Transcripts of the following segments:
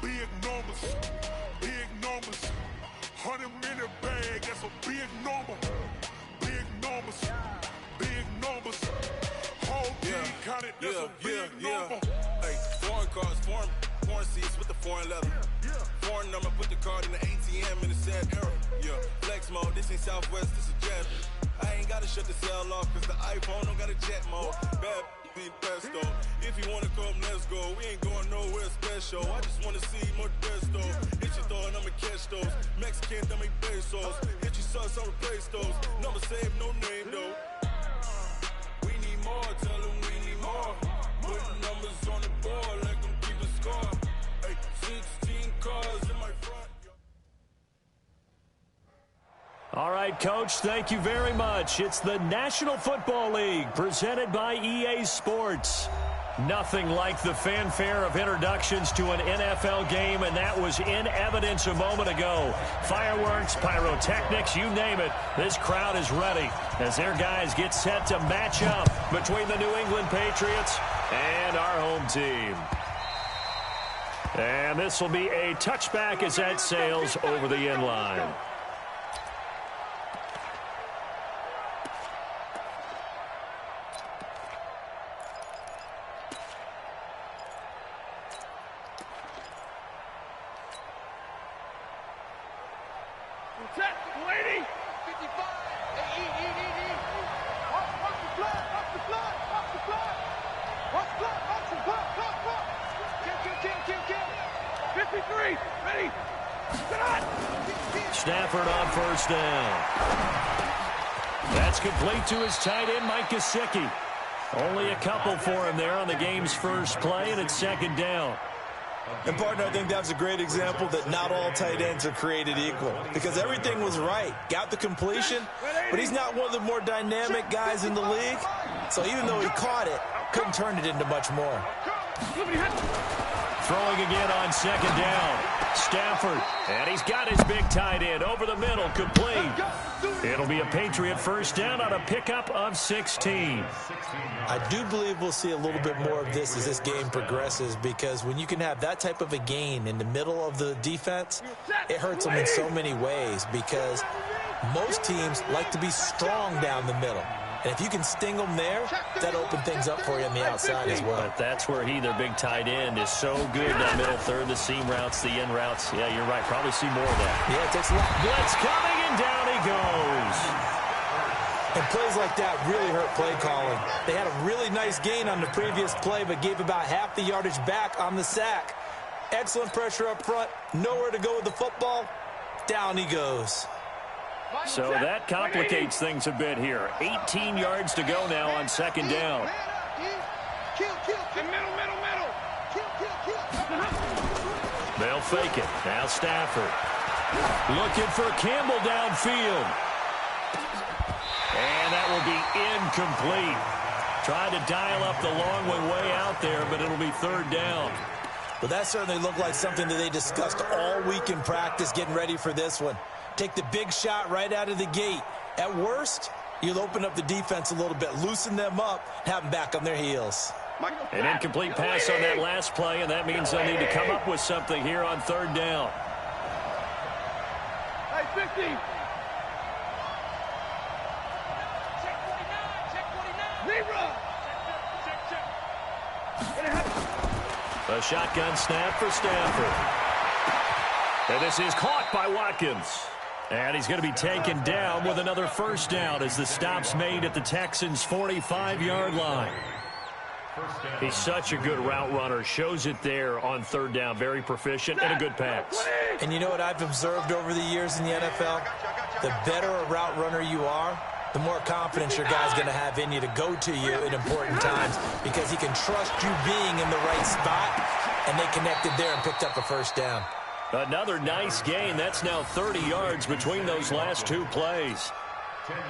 big numbers, big numbers. 100-minute bag, that's a big number. Big numbers, big numbers. Whole team counted, that's a big number. Hey, foreign cars, foreign seats with the foreign leather. Foreign number, put the card in the ATM in the sad era. Yeah, flex mode, this ain't Southwest, this is jet. I ain't gotta shut the cell off, cause the iPhone don't got a jet mode. Bad ain't pesto. If you wanna come, let's go. We ain't going nowhere special. I just wanna see more pesto. Hit your thought, I'ma catch those. Mexican, dummy pesos. Hit your sus, I'll replace those. Number saved, no name though. We need more, tell them we need more. Putting numbers on the board like them keep a score. Hey, 16 cars in my front. All right, Coach, thank you very much. It's the National Football League presented by EA Sports. Nothing like the fanfare of introductions to an NFL game, and that was in evidence a moment ago. Fireworks, pyrotechnics, you name it. This crowd is ready as their guys get set to match up between the New England Patriots and our home team. And this will be a touchback as that sails over the end line. Stafford on first down. That's complete to his tight end, Mike Gesicki. Only a couple for him there on the game's first play, and it's second down. And, partner, I think that's a great example that not all tight ends are created equal because everything was right. Got the completion, but he's not one of the more dynamic guys in the league. So even though he caught it, couldn't turn it into much more. Throwing again on second down. Stafford, and he's got his big tight end over the middle, complete. It'll be a Patriot first down on a pickup of 16. I do believe we'll see a little bit more of this as this game progresses because when you can have that type of a gain in the middle of the defense, it hurts them in so many ways because most teams like to be strong down the middle. And if you can sting them there, that opens things up for you on the outside as well. But that's where their big tight end, is so good. That middle third, the seam routes, the in routes. Yeah, you're right. Probably see more of that. Yeah, it takes a lot. Blitz coming, and down he goes. And plays like that really hurt play calling. They had a really nice gain on the previous play, but gave about half the yardage back on the sack. Excellent pressure up front. Nowhere to go with the football. Down he goes. So that complicates things a bit here. 18 yards to go now on second down. They'll fake it. Now Stafford. Looking for Campbell downfield. And that will be incomplete. Tried to dial up the long one way out there, but it'll be third down. Well, that certainly looked like something that they discussed all week in practice, getting ready for this one. Take the big shot right out of the gate. At worst, you'll open up the defense a little bit, loosen them up, have them back on their heels. An incomplete pass on that last play, and that means they'll need to come up with something here on third down. Hey, 50. A shotgun snap for Stafford. And this is caught by Watkins. And he's going to be taken down with another first down as the stop's made at the Texans' 45-yard line. He's such a good route runner. Shows it there on third down. Very proficient and a good pass. And you know what I've observed over the years in the NFL? The better a route runner you are, the more confidence your guy's going to have in you to go to you in important times because he can trust you being in the right spot, and they connected there and picked up a first down. Another nice gain. That's now 30 yards between those last two plays.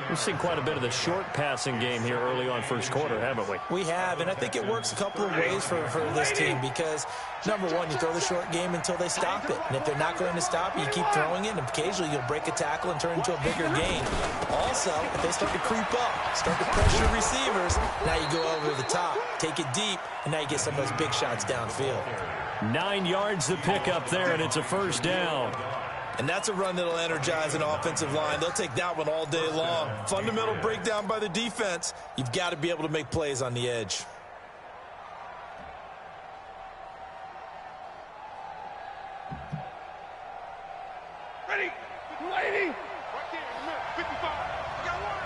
We've seen quite a bit of the short passing game here early on first quarter, haven't we? We have, and I think it works a couple of ways for this team because, number one, you throw the short game until they stop it. And if they're not going to stop it, you keep throwing it, and occasionally you'll break a tackle and turn into a bigger gain. Also, if they start to creep up, start to pressure receivers, now you go over the top, take it deep, and now you get some of those big shots downfield. 9 yards the pickup there, and it's a first down. And that's a run that'll energize an offensive line. They'll take that one all day long. Fundamental breakdown by the defense. You've got to be able to make plays on the edge. Ready. Right there, 55. I got one.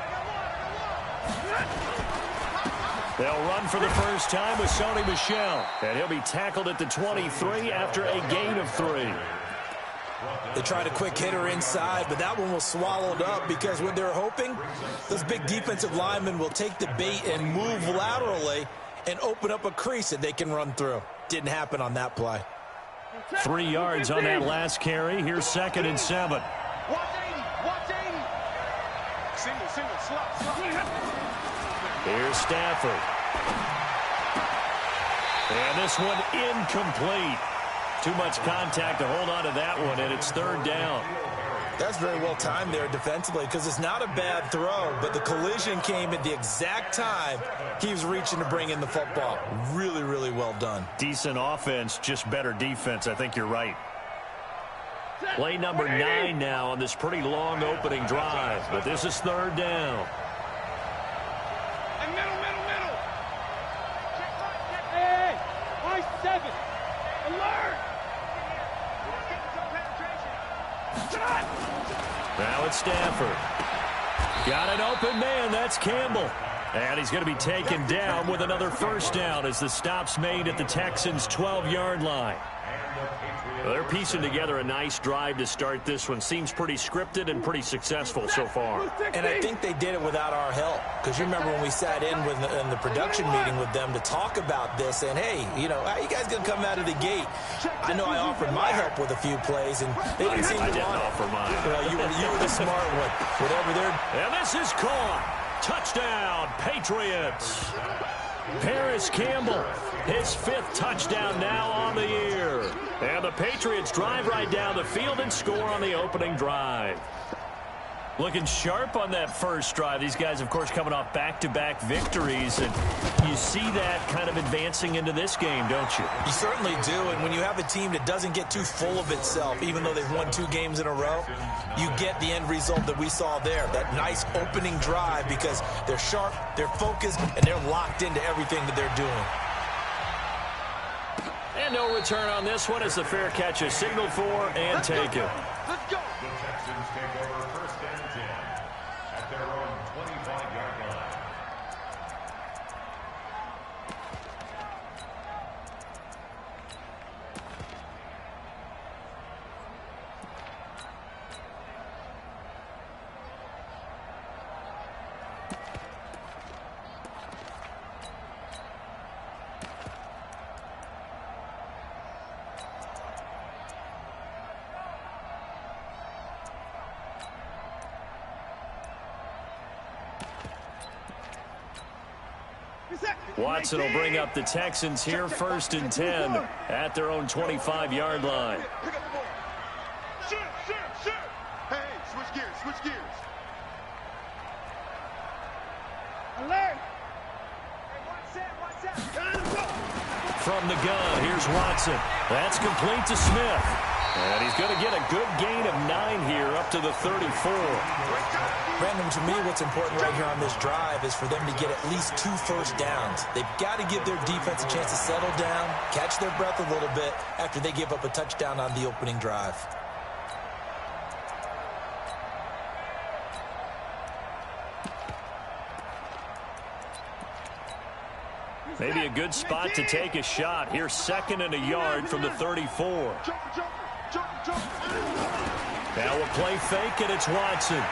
They'll run for the first time with Sony Michel. And he'll be tackled at the 23 after a gain of 3. They tried a quick hitter inside, but that one was swallowed up because what they're hoping, those big defensive linemen will take the bait and move laterally and open up a crease that they can run through. Didn't happen on that play. 3 yards on that last carry. Here's 2nd and 7. Watch 80. Watch 80. Single, slot. Here's Stafford. And this one incomplete. Too much contact to hold on to that one, and it's 3rd down. That's very well timed there defensively because it's not a bad throw, but the collision came at the exact time he was reaching to bring in the football. Really, really well done. Decent offense, just better defense. I think you're right. Play number 9 now on this pretty long opening drive, but this is 3rd down. And middle. Hey, nice 7. Alert. Now it's Stafford. Got an open man. That's Campbell. And he's going to be taken down with another first down as the stop's made at the Texans' 12-yard line. Well, they're piecing together a nice drive to start this one. Seems pretty scripted and pretty successful so far. And I think they did it without our help. Because you remember when we sat in the production meeting with them to talk about this, and hey, you know, how you guys going to come out of the gate? I know I offered my help with a few plays, and they didn't seem to want it. I didn't offer mine. Well, you were the smart one. Whatever they're... And this is caught. Touchdown, Patriots. Paris Campbell, his 5th touchdown now on the year. And the Patriots drive right down the field and score on the opening drive. Looking sharp on that first drive. These guys, of course, coming off back-to-back victories. And you see that kind of advancing into this game, don't you? You certainly do. And when you have a team that doesn't get too full of itself, even though they've won 2 games in a row, you get the end result that we saw there. That nice opening drive because they're sharp, they're focused, and they're locked into everything that they're doing. And no return on this one as the fair catch is signaled for and taken. Let's go. The Texans take over 1st and 10 at their own 25-yard line. Watson will bring up the Texans here 1st and 10 at their own 25-yard line. Pick up the ball. Shoot. Hey, switch gears. Alert. Hey, watch that. From the gun, here's Watson. That's complete to Smith. And he's going to get a good gain of 9 here up to the 34. Brandon, to me, what's important right here on this drive is for them to get at least 2 first downs. They've got to give their defense a chance to settle down, catch their breath a little bit after they give up a touchdown on the opening drive. Maybe a good spot to take a shot. Here's 2nd and a yard from the 34. Now a play fake, and it's Watson.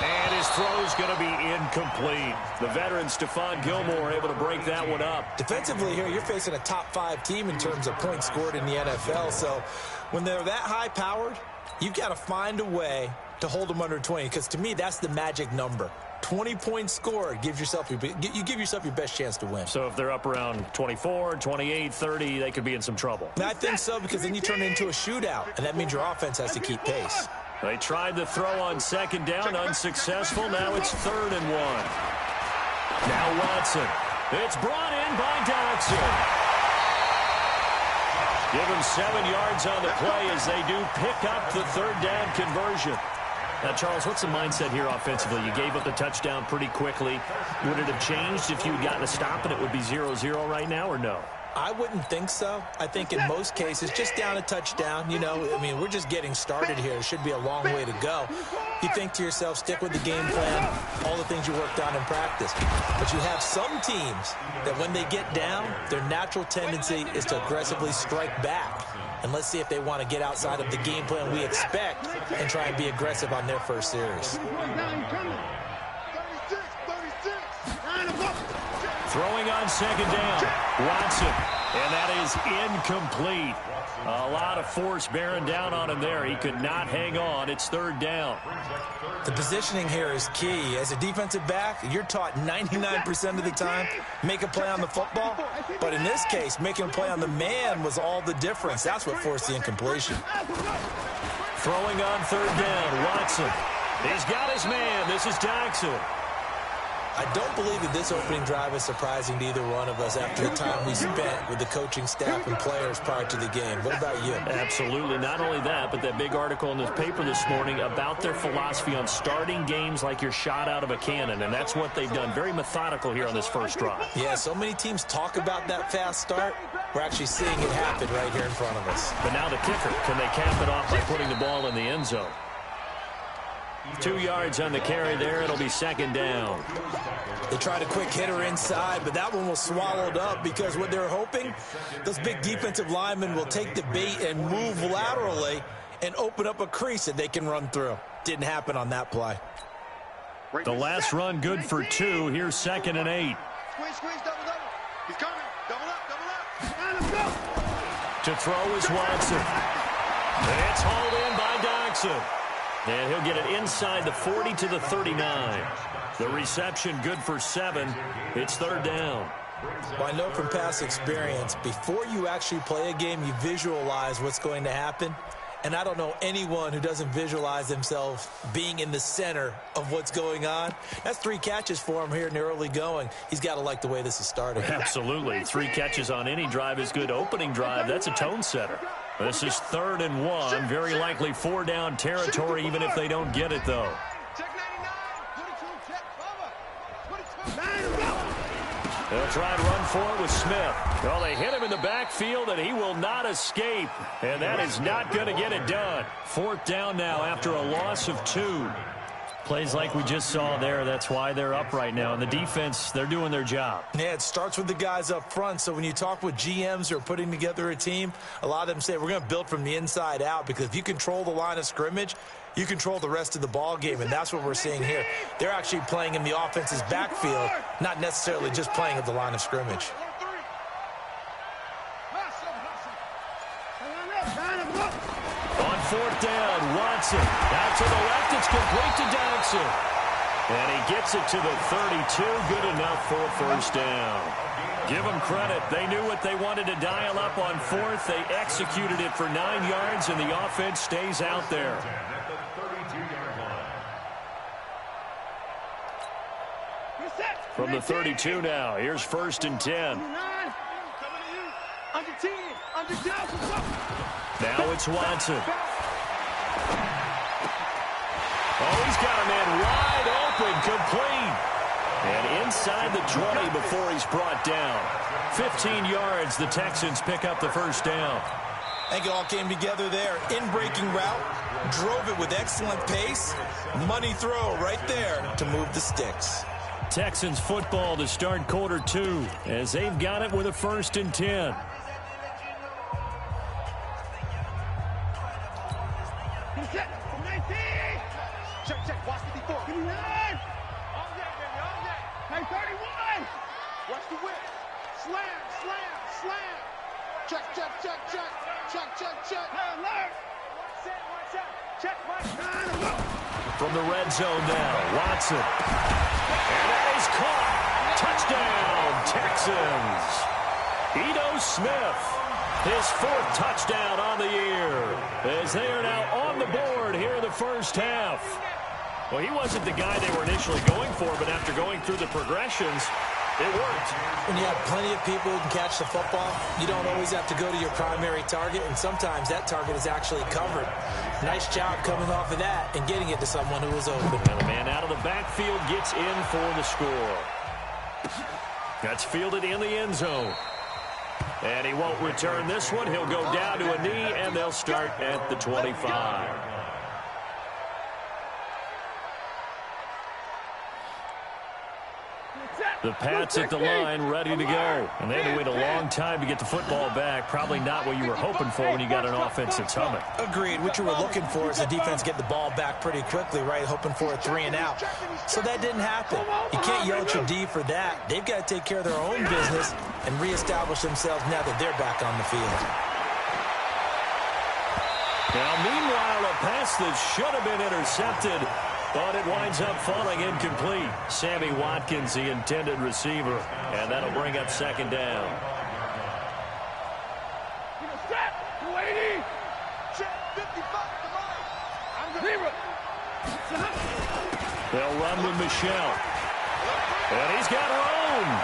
And his throw's going to be incomplete. The veteran Stephon Gilmore able to break that one up. Defensively here, you're facing a top 5 team in terms of points scored in the NFL. So when they're that high-powered, you've got to find a way to hold them under 20. Because to me, that's the magic number. 20 points scored gives yourself you give yourself your best chance to win. So if they're up around 24, 28, 30, they could be in some trouble. I think so, because then you turn it into a shootout, and that means your offense has to keep pace. They tried the throw on 2nd down, unsuccessful. Now it's 3rd and 1. Now Watson. It's brought in by Dodson. Give him 7 yards on the play as they do pick up the third down conversion. Now, Charles, what's the mindset here offensively? You gave up the touchdown pretty quickly. Would it have changed if you had gotten a stop and it would be 0-0 right now, or no? I wouldn't think so. I think in most cases, just down a touchdown, you know, I mean, we're just getting started here. It should be a long way to go. You think to yourself, stick with the game plan, all the things you worked on in practice. But you have some teams that when they get down, their natural tendency is to aggressively strike back. And let's see if they want to get outside of the game plan we expect and try and be aggressive on their first series. Throwing on second down, Watson, and that is incomplete. A lot of force bearing down on him there. He could not hang on. It's third down. The positioning here is key. As a defensive back, you're taught 99% of the time, make a play on the football. But in this case, making a play on the man was all the difference. That's what forced the incompletion. Throwing on third down, Watson. He's got his man. This is Jackson. I don't believe that this opening drive is surprising to either one of us after the time we spent with the coaching staff and players prior to the game. What about you? Absolutely. Not only that, but that big article in the paper this morning about their philosophy on starting games like you're shot out of a cannon, and that's what they've done. Very methodical here on this first drive. Yeah, so many teams talk about that fast start. We're actually seeing it happen right here in front of us. But now the kicker. Can they cap it off by putting the ball in the end zone? 2 yards on the carry there. It'll be second down. They tried a quick hitter inside, but that one was swallowed up because what they're hoping, those big defensive linemen will take the bait and move laterally and open up a crease that they can run through. Didn't happen on that play. The last run good for 2. Here's 2nd and 8. Squeeze, double. He's coming. Double up. Let's go. To throw is Watson. It's hauled in by Dodson. And he'll get it inside the 40 to the 39. The reception good for 7. It's third down. Well, I know from past experience, before you actually play a game, you visualize what's going to happen. And I don't know anyone who doesn't visualize themselves being in the center of what's going on. That's 3 catches for him here in the early going. He's got to like the way this is starting. Absolutely. 3 catches on any drive is good. Opening drive, that's a tone setter. This is 3rd and 1. Very likely 4-down territory, even if they don't get it, though. They'll try and run for it with Smith. Well, they hit him in the backfield, and he will not escape. And that is not going to get it done. 4th down now after a loss of 2. Plays like we just saw there. That's why they're up right now. And the defense, they're doing their job. Yeah, it starts with the guys up front. So when you talk with GMs who are putting together a team, a lot of them say we're going to build from the inside out, because if you control the line of scrimmage, you control the rest of the ball game, and that's what we're seeing here. They're actually playing in the offense's backfield, not necessarily just playing at the line of scrimmage. On 4th down, Watson. Out to the left, it's complete to Dodson. And he gets it to the 32. Good enough for a first down. Give them credit. They knew what they wanted to dial up on 4th. They executed it for 9 yards, and the offense stays out there. From the 32 now, here's 1st and 10. Now it's Watson. Oh, he's got a man wide open, complete. And inside the 20 before he's brought down. 15 yards, the Texans pick up the first down. I think it all came together there. In-breaking route, drove it with excellent pace. Money throw right there to move the sticks. Texans football to start quarter 2 as they've got it with a 1st and 10. Check. Watch the 54. Give me 9. All day, baby. All day. Hey, 31. Watch the whip. Slam. Check. Hey, alert. Watch out. Check, Mike. From the red zone now, Watson. And that is caught. Touchdown, Texans. Ito Smith, his 4th touchdown on the year, as they are now on the board here in the first half. Well, he wasn't the guy they were initially going for, but after going through the progressions, It worked. When you have plenty of people who can catch the football, you don't always have to go to your primary target, and sometimes that target is actually covered. Nice job coming off of that and getting it to someone who was open. And the man out of the backfield gets in for the score. That's fielded in the end zone. And he won't return this one. He'll go down to a knee, and they'll start at the 25. The Pats at the line, ready to go. And they had to wait a long time to get the football back. Probably not what you were hoping for when you got an offense that's humming. Agreed. What you were looking for is the defense get the ball back pretty quickly, right? Hoping for a 3 and out. So that didn't happen. You can't yell at your D for that. They've got to take care of their own business and reestablish themselves now that they're back on the field. Now, meanwhile, a pass that should have been intercepted, but it winds up falling incomplete. Sammy Watkins, the intended receiver, and that'll bring up second down. They'll run with Michelle. And he's got room.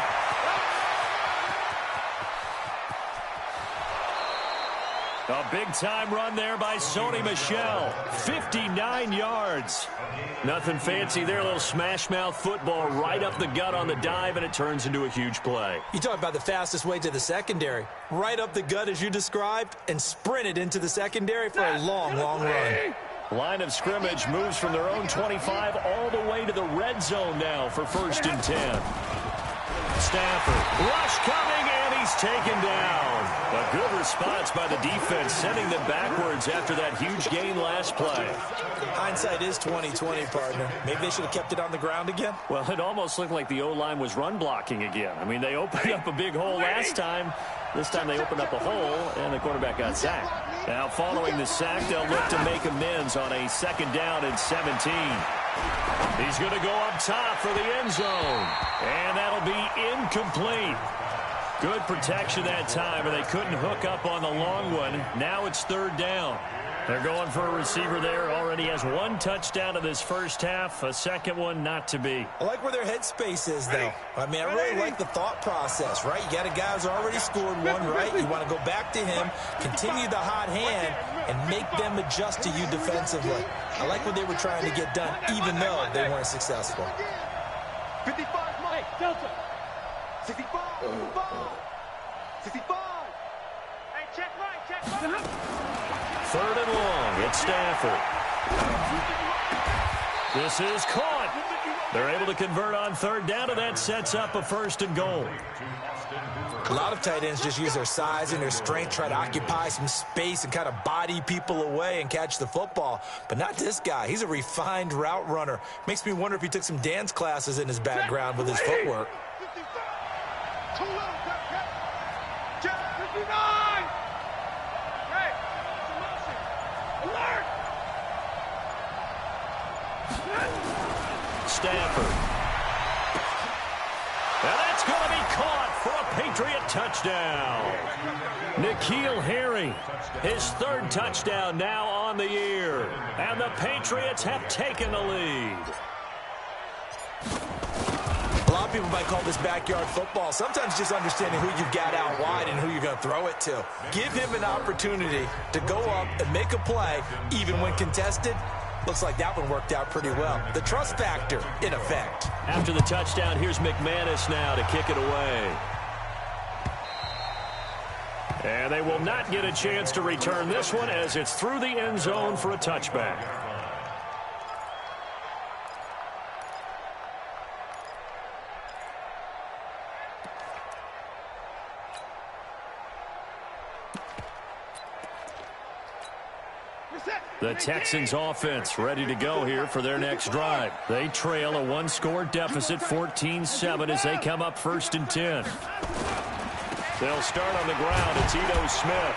A big-time run there by Sony Michel. 59 yards. Nothing fancy there. A little smash-mouth football right up the gut on the dive, and it turns into a huge play. You talk about the fastest way to the secondary. Right up the gut, as you described, and sprinted into the secondary for a long, long run. Line of scrimmage moves from their own 25 all the way to the red zone now for 1st and 10. Stafford, rush coming, and he's taken down. A good response by the defense, sending them backwards after that huge gain last play. Hindsight is 20/20, partner. Maybe they should have kept it on the ground again. Well, it almost looked like the O-line was run blocking again. I mean, they opened up a big hole last time. This time they opened up a hole, and the quarterback got sacked. Now, following the sack, they'll look to make amends on a 2nd down and 17. He's going to go up top for the end zone, and that'll be incomplete. Good protection that time, and they couldn't hook up on the long one. Now it's 3rd down. They're going for a receiver there. Already has 1 touchdown in this first half. A second one not to be. I like where their headspace is, though. I mean, I really like the thought process, right? You got a guy who's already scored one, right? You want to go back to him, continue the hot hand, and make them adjust to you defensively. I like what they were trying to get done, even though they weren't successful. 55, Mike, Delta. 65, 65. Hey, check right. 3rd and long. It's Stafford. This is caught. They're able to convert on 3rd down, and that sets up a 1st and goal. A lot of tight ends just use their size and their strength, try to occupy some space and kind of body people away and catch the football. But not this guy. He's a refined route runner. Makes me wonder if he took some dance classes in his background with his footwork. 59. Hey, alert. Stafford. And that's going to be caught for a Patriot touchdown. N'Keal Harry, his 3rd touchdown now on the year. And the Patriots have taken the lead. A lot of people might call this backyard football. Sometimes just understanding who you've got out wide and who you're going to throw it to. Give him an opportunity to go up and make a play, even when contested. Looks like that one worked out pretty well. The trust factor in effect. After the touchdown, here's McManus now to kick it away. And they will not get a chance to return this one as it's through the end zone for a touchback. The Texans offense ready to go here for their next drive. They trail a 1-score deficit, 14-7, as they come up 1st and 10. They'll start on the ground. It's Ito Smith.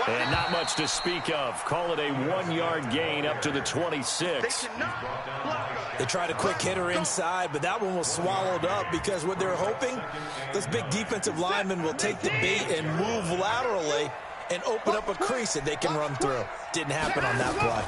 And not much to speak of. Call it a 1-yard gain up to the 26. They tried a quick hitter inside, but that one was swallowed up because what they're hoping, those big defensive linemen will take the bait and move laterally and open up a crease that they can run through. Didn't happen on that play.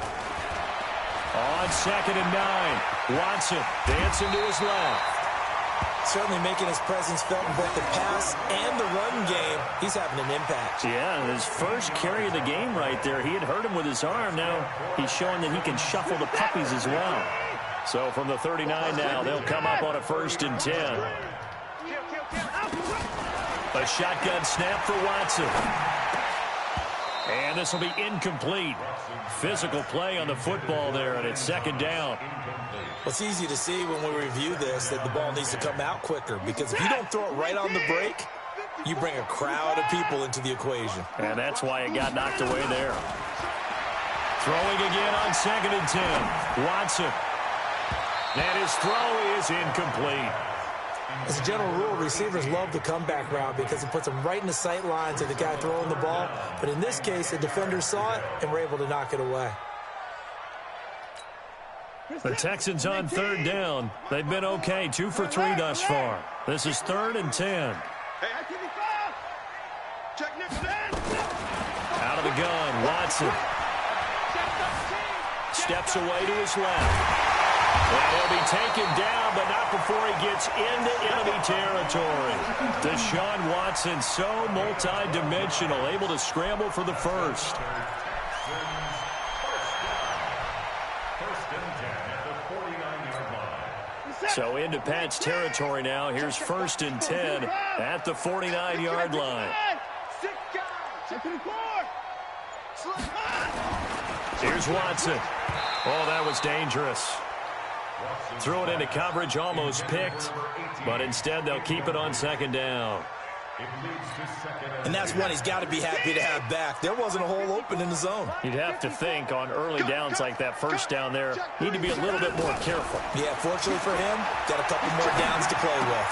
On 2nd and 9, Watson dancing to his left. Certainly making his presence felt in both the pass and the run game. He's having an impact. Yeah, his first carry of the game right there. He had hurt him with his arm. Now he's showing that he can shuffle the puppies as well. So from the 39 now, they'll come up on a 1st and 10. A shotgun snap for Watson. And this will be incomplete. Physical play on the football there, and it's 2nd down. Well, it's easy to see when we review this that the ball needs to come out quicker, because if you don't throw it right on the break, you bring a crowd of people into the equation. And that's why it got knocked away there. Throwing again on 2nd and 10. Watson. And his throw is incomplete. As a general rule, receivers love the comeback route because it puts them right in the sight lines of the guy throwing the ball. But in this case, the defender saw it and were able to knock it away. The Texans on 3rd down. They've been okay, 2 for 3 thus far. This is 3rd and 10. Out of the gun, Watson. Steps away to his left. And he'll be taken down, but not before he gets into enemy territory. Deshaun Watson, so multi-dimensional, able to scramble for the first. So into Pat's territory now. Here's 1st and 10 at the 49-yard line. Here's Watson. Oh, that was dangerous. Threw it into coverage, almost picked, but instead they'll keep it on 2nd down. And that's one he's got to be happy to have back. There wasn't a hole open in the zone. You'd have to think on early downs like that, 1st down there, need to be a little bit more careful. Yeah, fortunately for him, got a couple more downs to play with.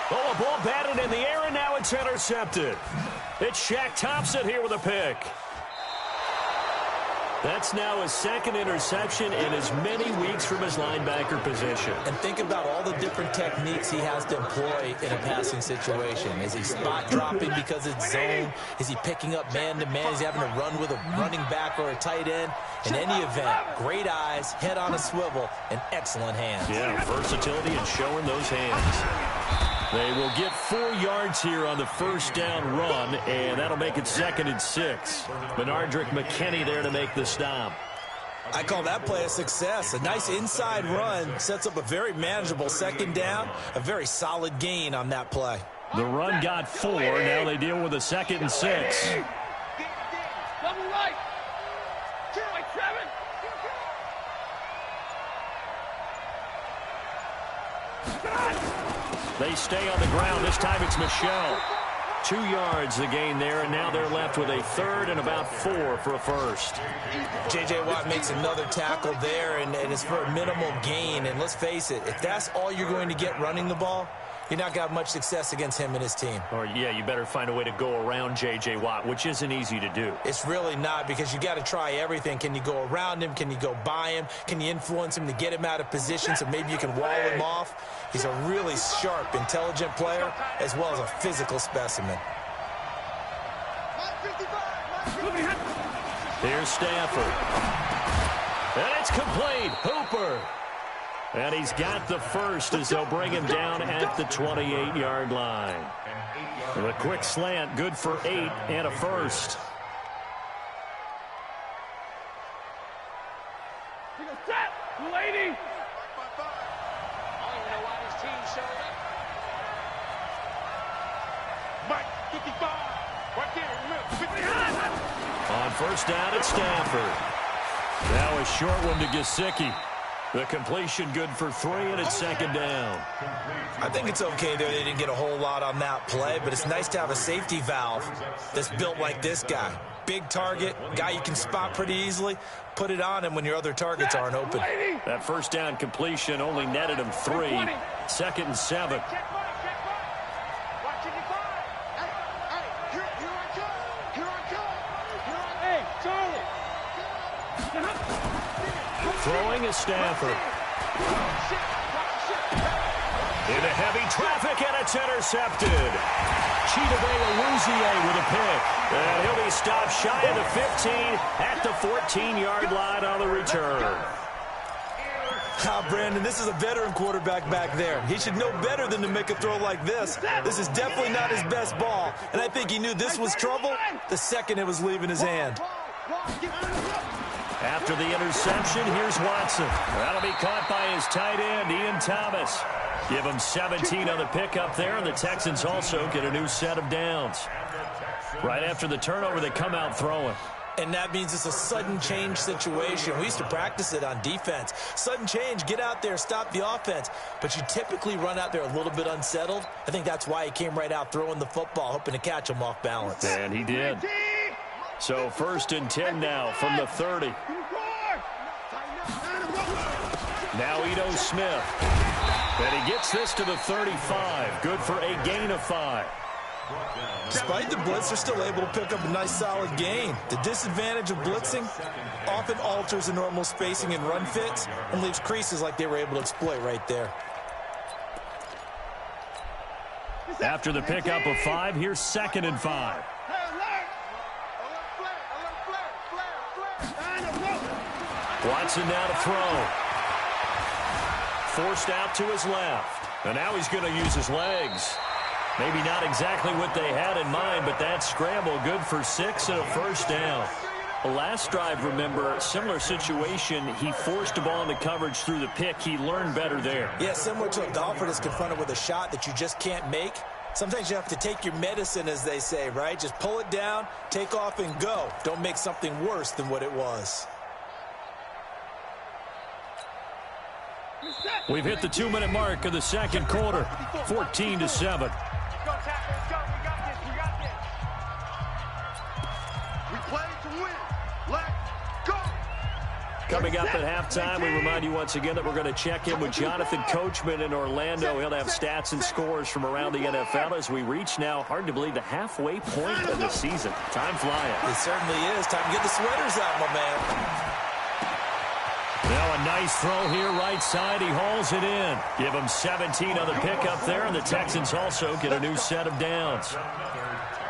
Oh, a ball batted in the air, and now it's intercepted. It's Shaq Thompson here with a pick. That's now his 2nd interception in as many weeks from his linebacker position. And think about all the different techniques he has to employ in a passing situation. Is he spot dropping because it's zone? Is he picking up man-to-man? Is he having to run with a running back or a tight end? In any event, great eyes, head on a swivel, and excellent hands. Yeah, versatility and showing those hands. They will get 4 yards here on the 1st down run, and that'll make it 2nd and 6. Benardrick McKinney there to make the stop. I call that play a success. A nice inside run sets up a very manageable 2nd down, a very solid gain on that play. The run got 4. Now they deal with a 2nd and 6. Double right. They stay on the ground. This time it's Michel. 2 yards the gain there, and now they're left with a 3rd and about 4 for a first. J.J. Watt makes another tackle there, and it's for a minimal gain. And let's face it, if that's all you're going to get running the ball, you're not going to have much success against him and his team. Or, yeah, you better find a way to go around J.J. Watt, which isn't easy to do. It's really not, because you got to try everything. Can you go around him? Can you go by him? Can you influence him to get him out of position so maybe you can wall him off? He's a really sharp, intelligent player, as well as a physical specimen. Here's Stafford. And it's complete. Hooper. And he's got the first as they'll bring him down at the 28-yard line. The quick slant, good for 8 and a first. Lady. I don't even know why this team showed up. Mike, 55. Right there, remember, 50. On 1st down, it's Stafford. Now a short one to Gesicki. The completion good for 3, and it's 2nd down. I think it's okay there. They didn't get a whole lot on that play, but it's nice to have a safety valve that's built like this guy. Big target, guy you can spot pretty easily. Put it on him when your other targets aren't open. That 1st down completion only netted him 3. 2nd and 7. Throwing is Stafford. Into heavy traffic, and it's intercepted. Chidobe Awuzie with a pick. And he'll be stopped shy of the 15 at the 14-yard line on the return. Brandon, this is a veteran quarterback back there. He should know better than to make a throw like this. This is definitely not his best ball, and I think he knew this was trouble the second it was leaving his hand. After the interception, here's Watson. That'll be caught by his tight end, Ian Thomas. Give him 17 on the pickup there, and the Texans also get a new set of downs. Right after the turnover, they come out throwing. And that means it's a sudden change situation. We used to practice it on defense. Sudden change, get out there, stop the offense. But you typically run out there a little bit unsettled. I think that's why he came right out throwing the football, hoping to catch him off balance. And he did. So 1st and 10 now from the 30. Now Ito Smith. And he gets this to the 35. Good for a gain of 5. Despite the blitz, they're still able to pick up a nice solid gain. The disadvantage of blitzing often alters the normal spacing and run fits and leaves creases like they were able to exploit right there. After the pickup of 5, here's 2nd and 5. Watson now to throw. Forced out to his left. And now he's going to use his legs. Maybe not exactly what they had in mind, but that scramble good for 6 and a first down. The last drive, remember, similar situation. He forced the ball into coverage through the pick. He learned better there. Yeah, similar to a golfer that's confronted with a shot that you just can't make. Sometimes you have to take your medicine, as they say, right? Just pull it down, take off, and go. Don't make something worse than what it was. We've hit the 2-minute mark of the second quarter, 14-7. Coming up at halftime, we remind you once again that we're going to check in with Jonathan Coachman in Orlando. He'll have stats and scores from around the NFL as we reach now, hard to believe, the halfway point of the season. Time flying. It certainly is. Time to get the sweaters out, my man. Now a nice throw here, right side. He hauls it in. Give him 17 on the pickup there, and the Texans also get a new set of downs.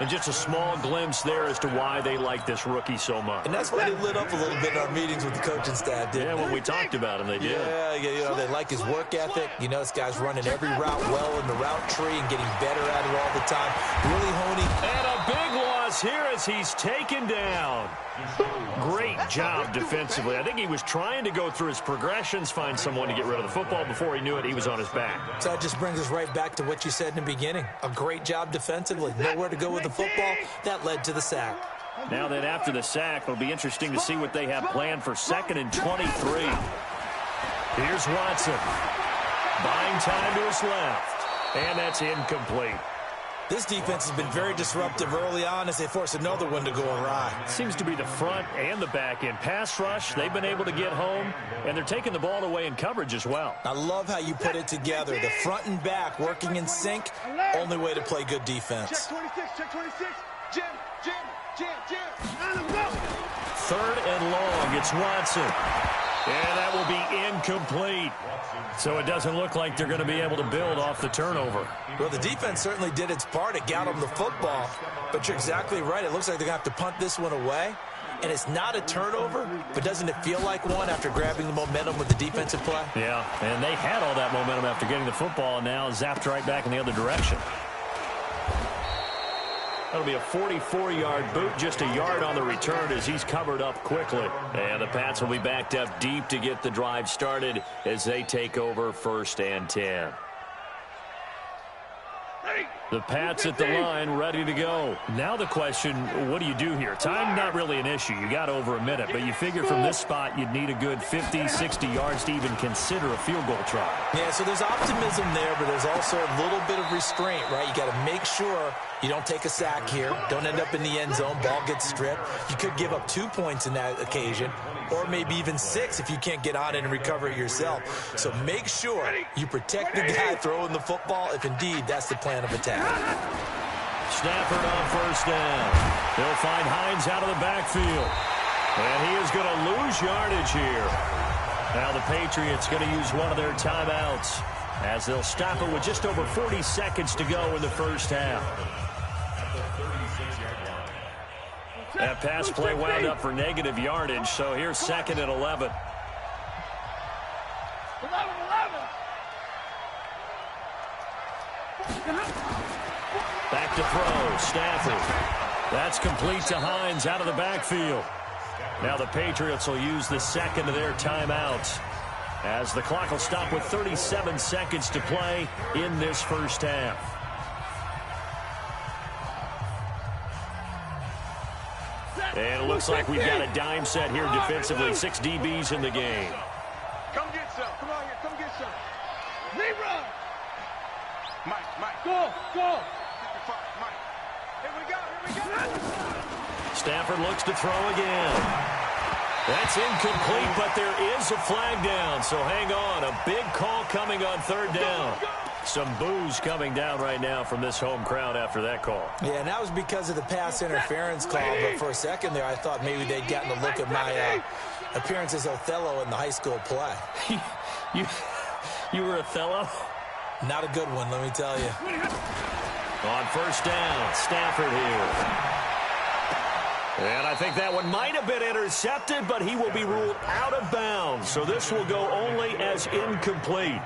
And just a small glimpse there as to why they like this rookie so much. And that's why they lit up a little bit in our meetings with the coaching staff, didn't they? Yeah, when we talked about him, they did. Yeah, you know, they like his work ethic. You know, this guy's running every route well in the route tree and getting better at it all the time. Really honing. And a big loss here as he's taken down. Great job defensively. I think he was trying to go through his progressions, find someone to get rid of the football. Before he knew it, he was on his back. So that just brings us right back to what you said in the beginning. A great job defensively. Nowhere to go with the football. That led to the sack. Now then, after the sack, it'll be interesting to see what they have planned for 2nd and 23. Here's Watson. Buying time to his left. And that's incomplete. This defense has been very disruptive early on as they force another one to go awry. Seems to be the front and the back end. Pass rush, they've been able to get home, and they're taking the ball away in coverage as well. I love how you put it together. The front and back working in sync, only way to play good defense. Check 26, check 26. Jim. 3rd and long, it's Watson. And that will be incomplete. So it doesn't look like they're going to be able to build off the turnover. Well, the defense certainly did its part. It got them the football. But you're exactly right. It looks like they're going to have to punt this one away. And it's not a turnover, but doesn't it feel like one after grabbing the momentum with the defensive play? Yeah, and they had all that momentum after getting the football, and now zapped right back in the other direction. That'll be a 44-yard boot, just a yard on the return as he's covered up quickly. And the Pats will be backed up deep to get the drive started as they take over 1st and 10. The Pats at the line, ready to go. Now the question, what do you do here? Time not really an issue. You got over a minute, but you figure from this spot you'd need a good 50, 60 yards to even consider a field goal try. Yeah, so there's optimism there, but there's also a little bit of restraint, right? You got to make sure you don't take a sack here. Don't end up in the end zone. Ball gets stripped. You could give up 2 points in that occasion, or maybe even 6 if you can't get on it and recover it yourself. So make sure you protect the guy throwing the football if indeed that's the plan of attack. Stafford on 1st down. They'll find Hines out of the backfield. And he is going to lose yardage here. Now the Patriots going to use one of their timeouts as they'll stop it with just over 40 seconds to go in the first half. That pass play wound up for negative yardage, so here's 2nd and 11. Back to throw, Stafford. That's complete to Hines out of the backfield. Now the Patriots will use the second of their timeouts, as the clock will stop with 37 seconds to play in this first half. And it looks like we've got a dime set here defensively. 6 DBs in the game. Come get some. Come on here. Come get some. Rerun. Mike. Go. Mike. Here we go. Stafford looks to throw again. That's incomplete, but there is a flag down, so hang on. A big call coming on third down. Some boos coming down right now from this home crowd after that call. Yeah, and that was because of the pass interference call, but for a second there I thought maybe they'd gotten a look at my appearance as Othello in the high school play. You were Othello? Not a good one, let me tell you. On first down, Stafford here. And I think that one might have been intercepted, but he will be ruled out of bounds. So this will go only as incomplete.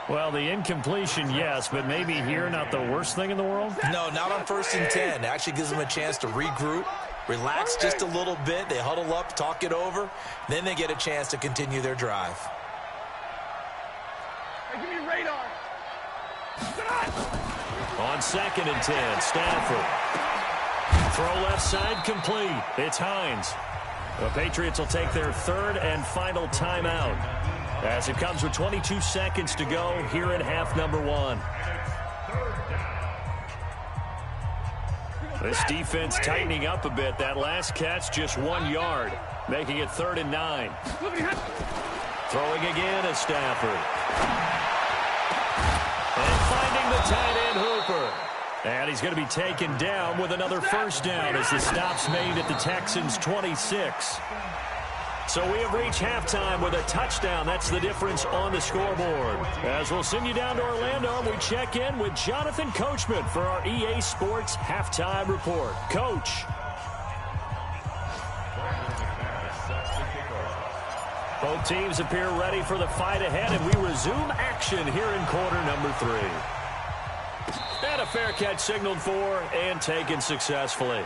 Well, the incompletion, yes, but maybe here not the worst thing in the world? No, not on 1st and 10. Actually gives them a chance to regroup, relax just a little bit. They huddle up, talk it over. Then they get a chance to continue their drive. Hey, give me radar. On 2nd and 10, Stafford. Throw left side complete. It's Hines. The Patriots will take their 3rd and final timeout, as it comes with 22 seconds to go here in half number 1. This defense tightening up a bit. That last catch just 1 yard, making it 3rd and 9. Throwing again is Stafford. And finding the tight end Hooper. And he's going to be taken down with another first down as the stop's made at the Texans' 26. So we have reached halftime with a touchdown. That's the difference on the scoreboard. As we'll send you down to Orlando, we check in with Jonathan Coachman for our EA Sports Halftime Report. Coach. Both teams appear ready for the fight ahead, and we resume action here in quarter number 3. And a fair catch signaled for and taken successfully.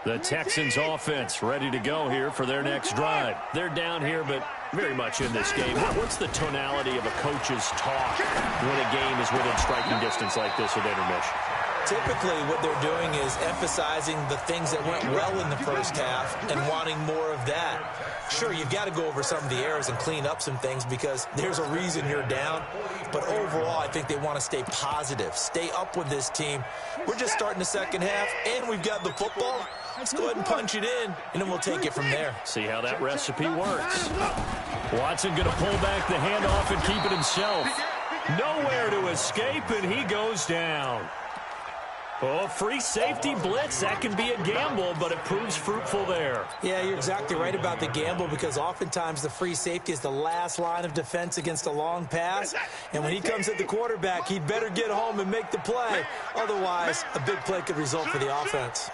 The Texans offense ready to go here for their next drive. They're down here, but very much in this game. What's the tonality of a coach's talk when a game is within striking distance like this at intermission? Typically, what they're doing is emphasizing the things that went well in the first half and wanting more of that. Sure, you've got to go over some of the errors and clean up some things because there's a reason you're down. But overall, I think they want to stay positive, stay up with this team. We're just starting the second half, and we've got the football. Let's go ahead and punch it in, and then we'll take it from there. See how that recipe works. Watson going to pull back the handoff and keep it himself. Nowhere to escape, and he goes down. Oh, free safety blitz. That can be a gamble, but it proves fruitful there. Yeah, you're exactly right about the gamble because oftentimes the free safety is the last line of defense against a long pass. And when he comes at the quarterback, he'd better get home and make the play. Otherwise, a big play could result for the offense.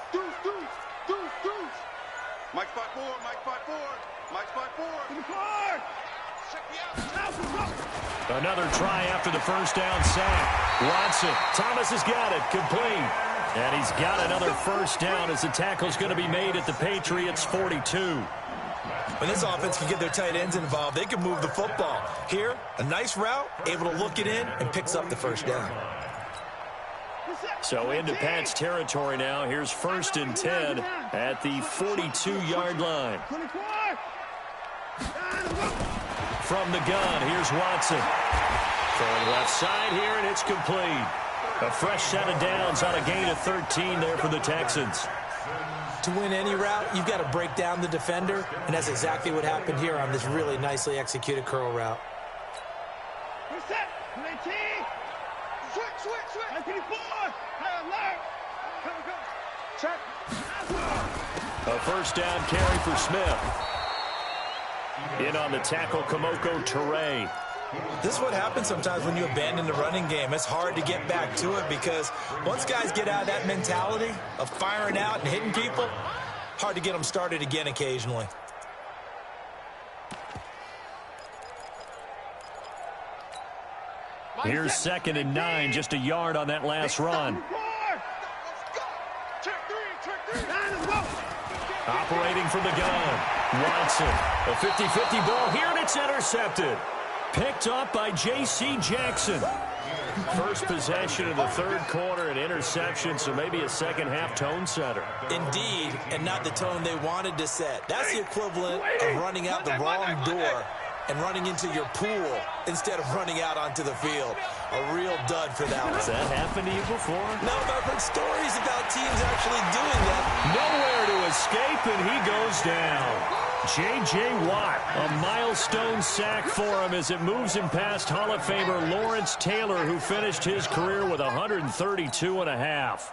Mike 5-4, Mike 5-4, Mike 5-4. In the car. Check me out. Another try after the first down sack. Watson. Thomas has got it. Complete. And he's got another first down as the tackle's going to be made at the Patriots' 42. When this offense can get their tight ends involved, they can move the football. Here, a nice route, able to look it in, and picks up the first down. So into Pat's territory now. Here's 1st and 10 at the 42-yard line. From the gun, here's Watson. Throwing left side here, and it's complete. A fresh set of downs on a gain of 13 there for the Texans. to win any route, you've got to break down the defender, and that's exactly what happened here on this really nicely executed curl route. Reset. 19. Switch. 94. Come. Check. A first down carry for Smith. In on the tackle, Kamoko Toure. This is what happens sometimes when you abandon the running game. It's hard to get back to it because once guys get out of that mentality of firing out and hitting people, hard to get them started again occasionally. Here's 2nd and 9, just a yard on that last run. Operating from the gun, Watson. A 50-50 ball here, and it's intercepted. Picked up by J.C. Jackson. First possession of the third quarter, an interception, so maybe a second-half tone setter. Indeed, and not the tone they wanted to set. That's the equivalent of running out the wrong door and running into your pool instead of running out onto the field. A real dud for that one. Has that happened to you before? No, but I've heard stories about teams actually doing that. Nowhere to escape, and he goes down. J.J. Watt, a milestone sack for him as it moves him past Hall of Famer Lawrence Taylor, who finished his career with 132.5.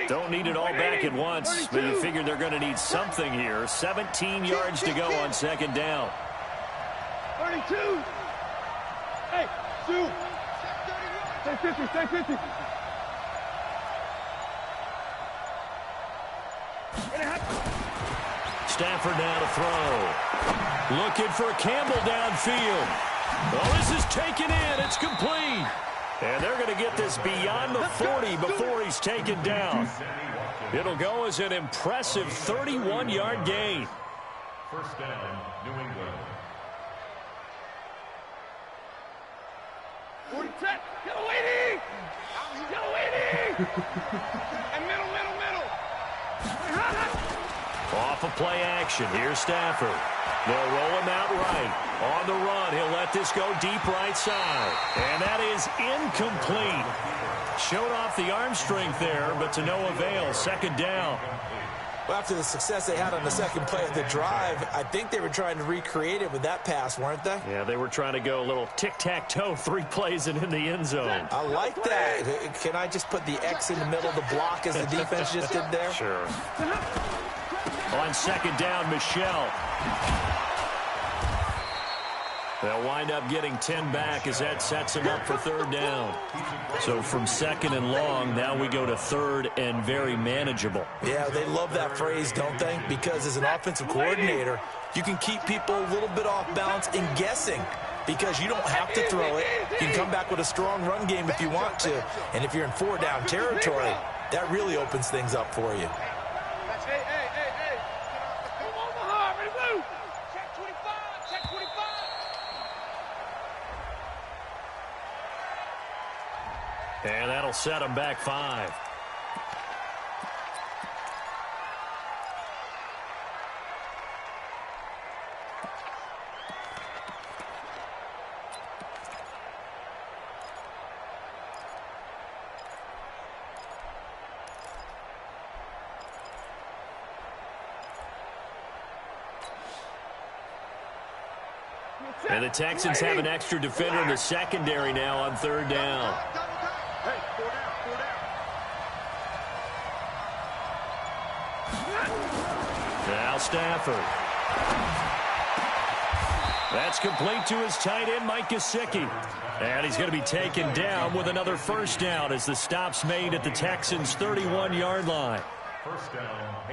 Don't need it all back at once, but you figure they're going to need something here. 17 yards to go on 2nd down. 32. Hey, Sue. Stay 50. Stafford now to throw. Looking for Campbell downfield. Well, this is taken in. It's complete. And they're going to get this beyond the 40 before he's taken down. It'll go as an impressive 31-yard gain. First down, New England. Get away! And middle. Off of play action. Here's Stafford. They'll roll him out right. On the run, he'll let this go deep right side. And that is incomplete. Showed off the arm strength there, but to no avail. 2nd down. Well, after the success they had on the second play of the drive, I think they were trying to recreate it with that pass, weren't they? Yeah, they were trying to go a little tic-tac-toe, 3 plays and in the end zone. I like that. Can I just put the X in the middle of the block as the defense just did there? Sure. On 2nd down, Michelle. They'll wind up getting 10 back as that sets him up for 3rd down. So from 2nd and long, now we go to 3rd and very manageable. Yeah, they love that phrase, don't they? Because as an offensive coordinator, you can keep people a little bit off balance and guessing because you don't have to throw it. You can come back with a strong run game if you want to. And if you're in 4-down territory, that really opens things up for you. Hey. Come on, Mahar, ready to move. Check 25. And that'll set him back 5. And the Texans have an extra defender in the secondary now on 3rd down. Hey, 4 down. Now Stafford. That's complete to his tight end, Mike Gesicki. And he's going to be taken down with another first down as the stop's made at the Texans' 31-yard line.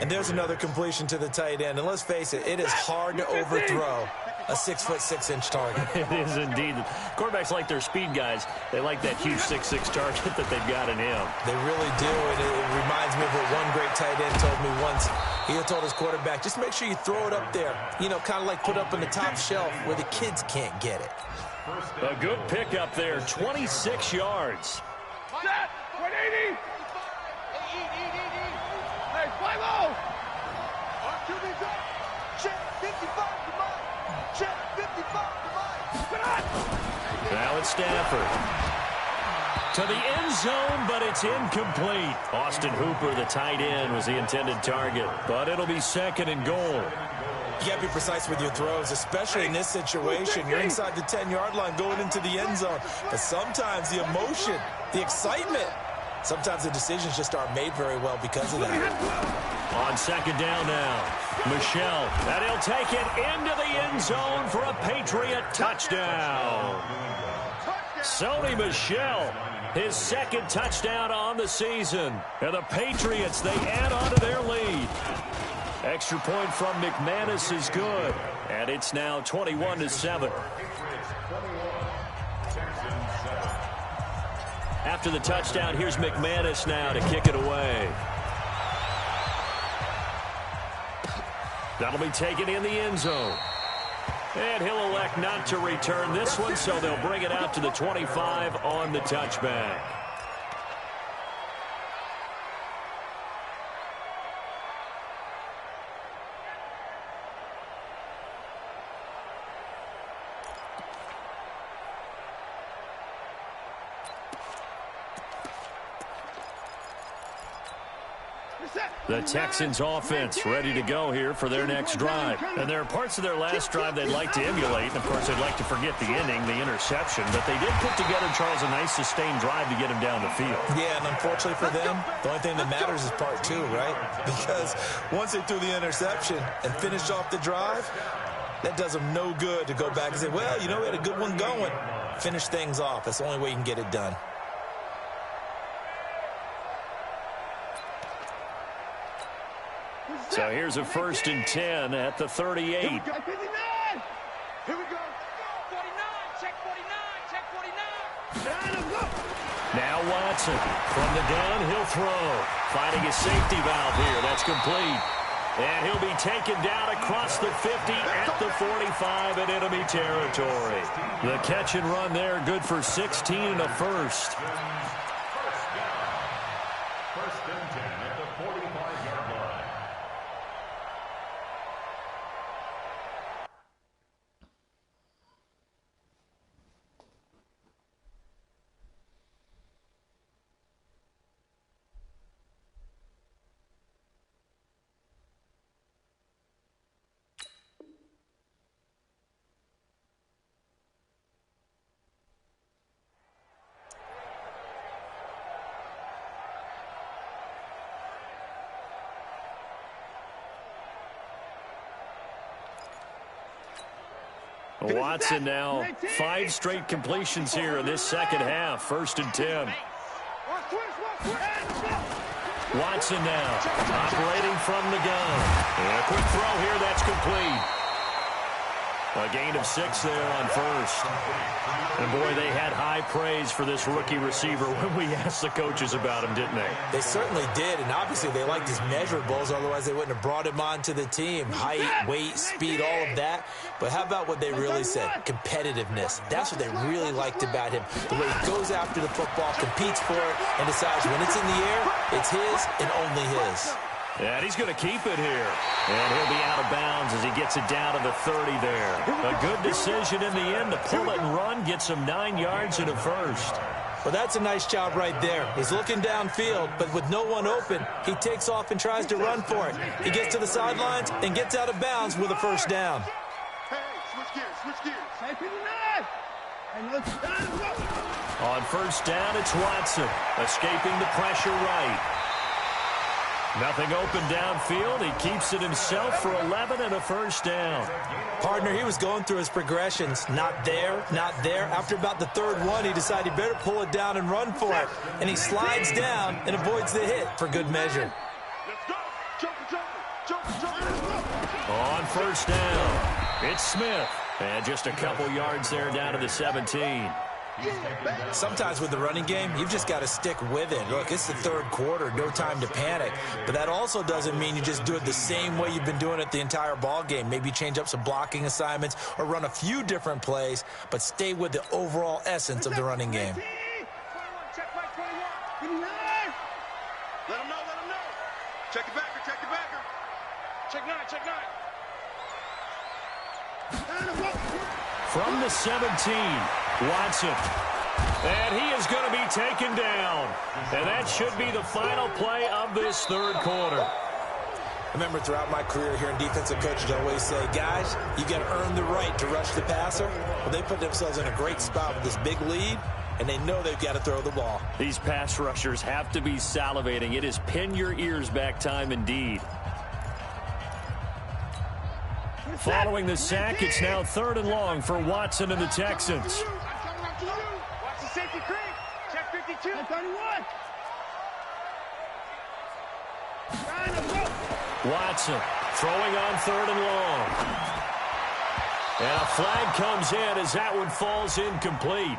And there's another completion to the tight end. And let's face it, it is hard to overthrow a 6'6" target. It is indeed. Quarterbacks like their speed guys. They like that huge 6'6" target that they've got in him. They really do, and it reminds me of what one great tight end told me once. He had told his quarterback, just make sure you throw it up there. You know, kind of like put up on the top shelf where the kids can't get it. A good pickup there, 26 yards. Set, 180. Hey, 5-0. QB's up. Check 55, come on. Check 55. Stafford. To the end zone, but it's incomplete. Austin Hooper, the tight end, was the intended target, but it'll be 2nd and goal. You got to be precise with your throws, especially in this situation. You're inside the 10-yard line going into the end zone. But sometimes the emotion, the excitement, sometimes the decisions just aren't made very well because of that. On 2nd down now, Michel, and he'll take it into the end zone for a Patriot touchdown. Sony Michel, his 2nd touchdown on the season. And the Patriots, they add on to their lead. Extra point from McManus is good. And it's now 21-7. After the touchdown, here's McManus now to kick it away. That'll be taken in the end zone. And he'll elect not to return this one, so they'll bring it out to the 25 on the touchback. The Texans offense ready to go here for their next drive. And there are parts of their last drive they'd like to emulate. And, of course, they'd like to forget the inning, the interception. But they did put together, Charles, a nice sustained drive to get him down the field. Yeah, and unfortunately for them, the only thing that matters is part 2, right? Because once they threw the interception and finished off the drive, that does them no good to go back and say, well, you know, we had a good one going. Finish things off. That's the only way you can get it done. So here's a 1st and 10 at the 38. Here we go. 49. Check 49. Check 49. Now Watson from the gun, he'll throw. Finding a safety valve here. That's complete. And he'll be taken down across the 50 at the 45 in enemy territory. The catch and run there, good for 16 and a first. First and 10 at the 45-yard line. Watson now 5 straight completions here in this second half. 1st and 10. Watson now operating from the gun. And a quick throw here. That's complete. A gain of 6 there on 1st. And, boy, they had high praise for this rookie receiver when we asked the coaches about him, didn't they? They certainly did, and obviously they liked his measurables, otherwise they wouldn't have brought him onto the team. Height, weight, speed, all of that. But how about what they really said? Competitiveness. That's what they really liked about him. The way he goes after the football, competes for it, and decides when it's in the air, it's his and only his. And he's going to keep it here. And he'll be out of bounds as he gets it down to the 30 there. A good decision in the end to pull it and run, get some 9 yards and a first. Well, that's a nice job right there. He's looking downfield, but with no one open, he takes off and tries to run for it. He gets to the sidelines and gets out of bounds with a first down. Hey, switch gears. On 1st down, it's Watson, escaping the pressure right. Nothing open downfield. He keeps it himself for 11 and a first down. Partner, he was going through his progressions. Not there, not there. After about the 3rd one, he decided he better pull it down and run for it. And he slides down and avoids the hit for good measure. Let's go. Jump. On 1st down, it's Smith. And just a couple yards there down to the 17. Sometimes with the running game, you've just got to stick with it. Look, it's the 3rd quarter, no time to panic. But that also doesn't mean you just do it the same way you've been doing it the entire ball game. Maybe change up some blocking assignments or run a few different plays, but stay with the overall essence of the running game. Let him know. Check your backer. Check 9. From the 17, Watson. And he is going to be taken down. And that should be the final play of this third quarter. I remember throughout my career here in defensive coaches, I always say, guys, you got to earn the right to rush the passer. Well, they put themselves in a great spot with this big lead, and they know they've got to throw the ball. These pass rushers have to be salivating. It is pin your ears back time indeed. Following the sack, it's now 3rd and long for Watson and the Texans. Watch the safety creep. Check 52. 31. Watson throwing on 3rd and long. And a flag comes in as that one falls incomplete.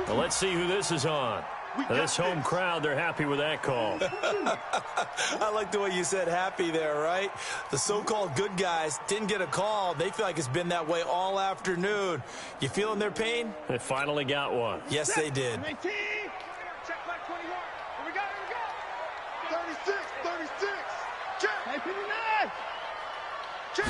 Well, let's see who this is on. This home crowd, they're happy with that call. I like the way you said happy there, right? The so-called good guys didn't get a call. They feel like it's been that way all afternoon. You feeling their pain? They finally got one. Yes, they did. Check back 21. Here we go, here we go. 36, 36. Check. Hey, 59. Check.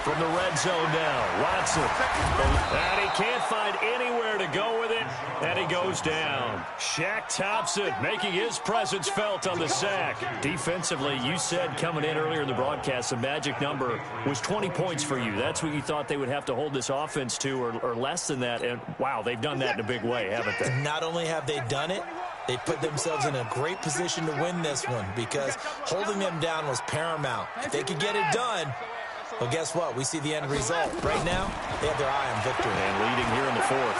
From the red zone now, Watson. And he can't find anywhere to go with it, and he goes down. Shaq Thompson making his presence felt on the sack. Defensively, you said coming in earlier in the broadcast, the magic number was 20 points for you. That's what you thought they would have to hold this offense to, or less than that. And, wow, they've done that in a big way, haven't they? Not only have they done it, they put themselves in a great position to win this one because holding them down was paramount. If they could get it done, well, guess what? We see the end result. Right now, they have their eye on victory. And leading here in the 4th.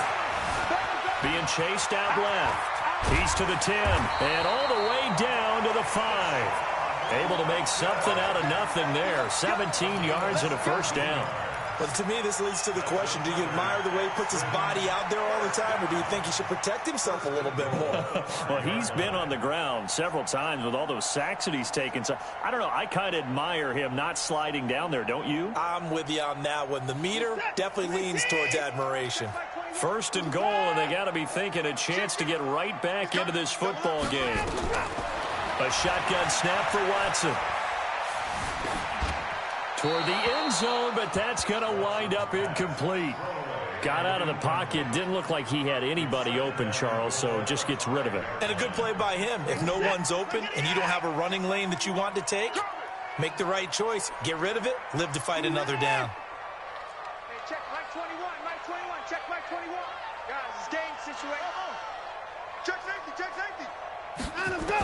Being chased out left. He's to the 10. And all the way down to the 5. Able to make something out of nothing there. 17 yards and a first down. But to me, this leads to the question, do you admire the way he puts his body out there all the time, or do you think he should protect himself a little bit more? Well, he's been on the ground several times with all those sacks that he's taken. So, I don't know. I kind of admire him not sliding down there, don't you? I'm with you on that one. The meter definitely leans towards admiration. 1st and goal, and they got to be thinking a chance to get right back into this football game. A shotgun snap for Watson. Toward the end zone, but that's going to wind up incomplete. Got out of the pocket. Didn't look like he had anybody open, Charles, so just gets rid of it. And a good play by him. If no one's open and you don't have a running lane that you want to take, make the right choice. Get rid of it. Live to fight another down. Hey, check Mike 21, Mike 21, check Mike 21. Guys, it's game situation. Check safety. Let him go.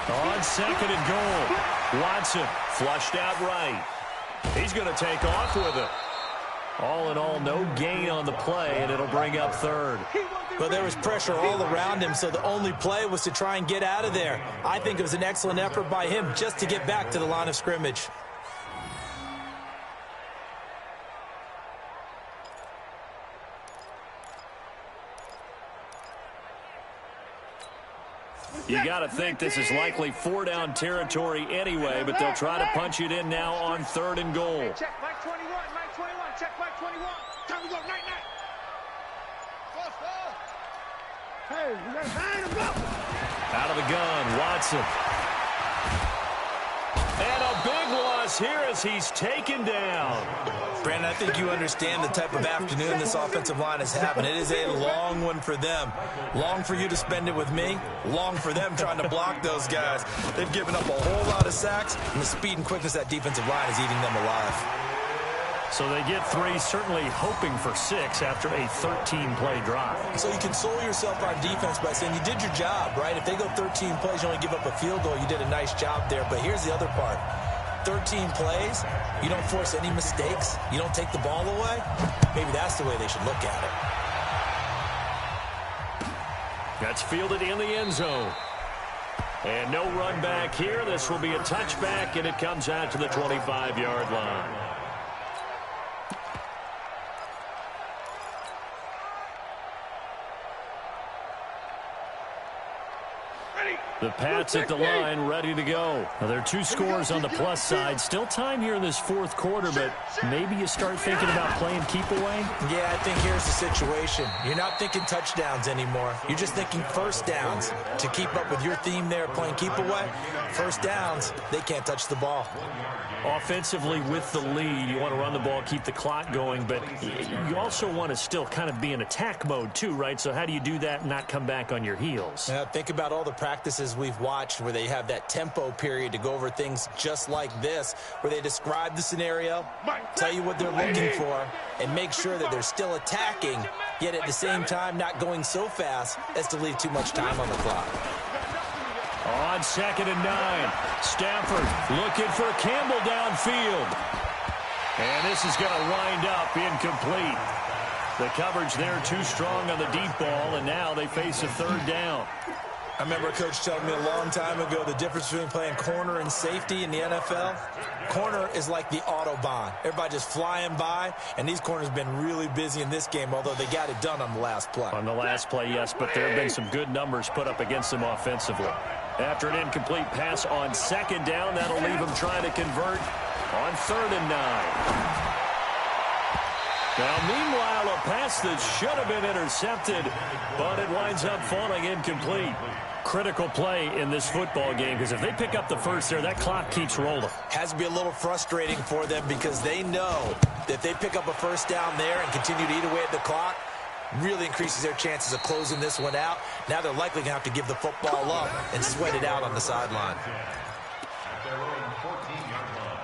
On 2nd and goal. Watson flushed out right. He's going to take off with it. All in all, no gain on the play, and it'll bring up 3rd. But there was pressure all around him, so the only play was to try and get out of there. I think it was an excellent effort by him just to get back to the line of scrimmage. You got to think this is likely 4-down territory anyway, but they'll try to punch it in now on 3rd and goal. Hey, check Mike 21, Mike 21, check Mike 21. Time to go, night. Hey, we got to find him, go. Out of the gun, Watson. And a big loss here as he's taken down. Brandon, I think you understand the type of afternoon this offensive line is having. It is a long one for them. Long for you to spend it with me. Long for them trying to block those guys. They've given up a whole lot of sacks, and the speed and quickness of that defensive line is eating them alive. So they get 3, certainly hoping for 6 after a 13-play drive. So you console yourself on defense by saying you did your job, right? If they go 13 plays, you only give up a field goal, you did a nice job there. But here's the other part. 13 plays, you don't force any mistakes, you don't take the ball away. Maybe that's the way they should look at it. That's fielded in the end zone. And no run back here. This will be a touchback, and it comes out to the 25-yard line. The Pats at the line, ready to go. Now, there are 2 scores on the plus side. Still time here in this 4th quarter, but maybe you start thinking about playing keep away? Yeah, I think here's the situation. You're not thinking touchdowns anymore. You're just thinking first downs. To keep up with your theme there, playing keep away, first downs, they can't touch the ball. Offensively with the lead, you want to run the ball, keep the clock going, but you also want to still kind of be in attack mode too, right? So how do you do that and not come back on your heels? Think about all the practices we've watched where they have that tempo period to go over things just like this, where they describe the scenario, tell you what they're looking for, and make sure that they're still attacking, yet at the same time not going so fast as to leave too much time on the clock. On 2nd and 9, Stafford looking for Campbell downfield. And this is going to wind up incomplete. The coverage there too strong on the deep ball, and now they face a 3rd down. I remember a coach telling me a long time ago the difference between playing corner and safety in the NFL. Corner is like the Autobahn. Everybody just flying by, and these corners have been really busy in this game, although they got it done on the last play. On the last play, yes, but there have been some good numbers put up against them offensively. After an incomplete pass on 2nd down, that'll leave them trying to convert on 3rd and 9. Now, meanwhile, a pass that should have been intercepted, but it winds up falling incomplete. Critical play in this football game, because if they pick up the first there, that clock keeps rolling. Has to be a little frustrating for them because they know that if they pick up a first down there and continue to eat away at the clock, really increases their chances of closing this one out. Now they're likely going to have to give the football up and sweat it out on the sideline. At their own 14-yard line.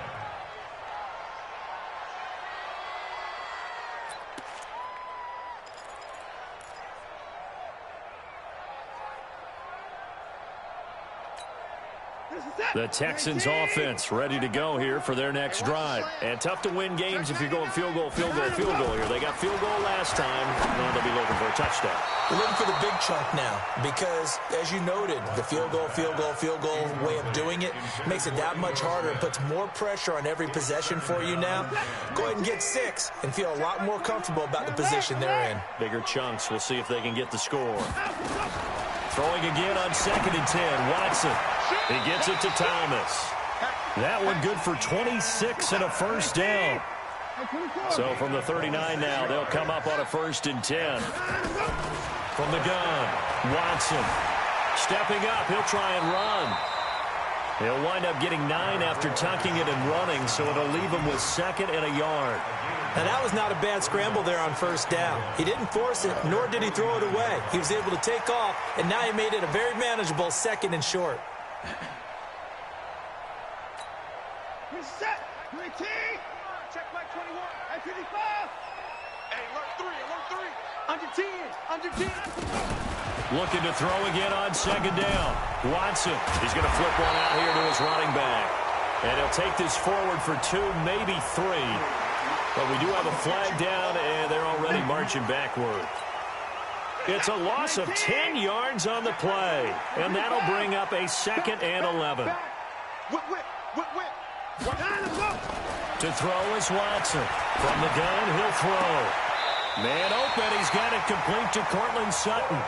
The Texans offense ready to go here for their next drive. And tough to win games if you're going field goal, field goal, field goal here. They got field goal last time. Now they'll be looking for a touchdown. They're looking for the big chunk now because, as you noted, the field goal way of doing it makes it that much harder and puts more pressure on every possession for you now. Go ahead and get 6 and feel a lot more comfortable about the position they're in. Bigger chunks. We'll see if they can get the score. Throwing again on 2nd and 10. Watson. He gets it to Thomas. That one good for 26 and a first down. So from the 39 now, they'll come up on a 1st and 10. From the gun, Watson. Stepping up, he'll try and run. He'll wind up getting 9 after tucking it and running, so it'll leave him with 2nd and a yard. Now, that was not a bad scramble there on 1st down. He didn't force it, nor did he throw it away. He was able to take off, and now he made it a very manageable 2nd and short. Reset. 19. Check back 21. At 55. Hey, alert 3. Under 10. Under 10. Looking to throw again on 2nd down. Watson. He's going to flip one out here to his running back. And he'll take this forward for 2, maybe 3. But we do have a flag down, and they're already marching backward. It's a loss of 10 yards on the play, and that'll bring up a 2nd and 11. To throw is Watson. From the gun, he'll throw. Man open, he's got it complete to Cortland Sutton.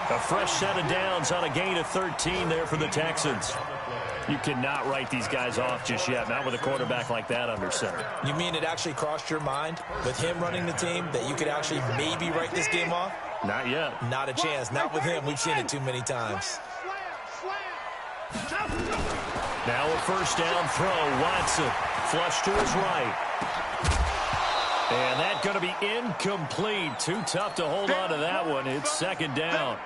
A fresh set of downs on a gain of 13 there for the Texans. You cannot write these guys off just yet, not with a quarterback like that under center. You mean it actually crossed your mind with him running the team that you could actually maybe write this game off? Not yet. Not a chance. Not with him. We've seen it too many times. Now a 1st down throw. Watson flush to his right. And that's going to be incomplete. Too tough to hold on to that one. It's 2nd down.